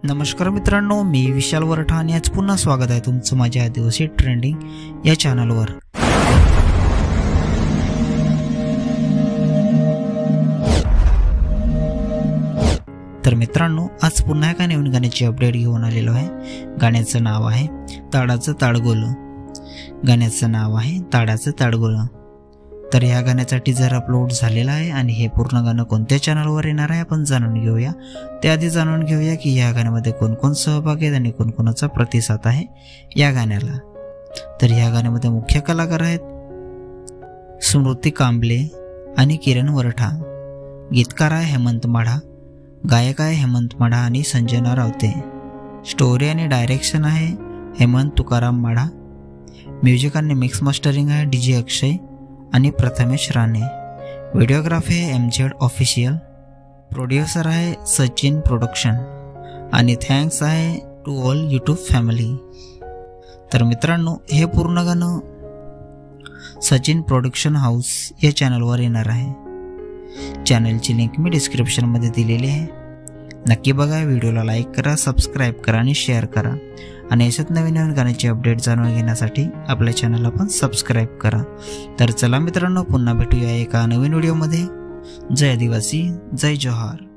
नमस्कार मित्रांनो, मी विशाल वरठा आणि आज पुन्हा स्वागत आहे तुमचं माझ्या आदिवासी ट्रेंडिंग या चॅनलवर। तर मित्रांनो, आज पुन्हा एका नवीन गाण्याची अपडेट घेऊन आलेलो आहे। गाण्याचं नाव आहे ताडाचं ताडगोल। गाण्याचं नाव आहे ताडाचं ताडगोल। तर या गाण्याचा टीजर अपलोड झालेला आहे आणि हे पूर्ण गाणं कोणत्या चॅनलवर येणार आहे आपण जाणून घेऊया। त्याआधी जाणून घेऊया की या गाण्यामध्ये कोण कोण सहभागी आहेत आणि कोणकोणाचा प्रतिसाद आहे या गाण्याला। तर या गाण्यामध्ये मुख्य कलाकार आहेत स्मृती कांबले आणि किरण वरठा। गीतकार आहे हेमंत माढा, गायक आहे हेमंत माढा आणि संजना रावते। स्टोरी आणि डायरेक्शन आहे हेमंत तुकाराम माढा। म्युझिक आणि मिक्स मास्टरिंग आहे डीजे अक्षय आणि प्रथमेश राणे। व्हिडिओग्राफी आहे MZ ऑफिशियल। प्रोड्युसर आहे सचिन प्रोडक्शन आणि थँक्स आहे टू ऑल यूट्यूब फॅमिली। तर मित्रांनो, हे पूर्ण गाणं सचिन प्रोडक्शन हाऊस या चॅनलवर येणार आहे। चॅनलची लिंक मी डिस्क्रिप्शनमध्ये दिलेली आहे, नक्की बघा। व्हिडिओला लाईक करा, सबस्क्राईब करा आणि शेअर करा आणि अशाच नवीन नवीन गाण्याची अपडेट जाणून घेण्यासाठी आपल्या चॅनलला पण सबस्क्राईब करा। तर चला मित्रांनो, पुन्हा भेटूया एका नवीन व्हिडिओमध्ये। जय आदिवासी, जय जोहार।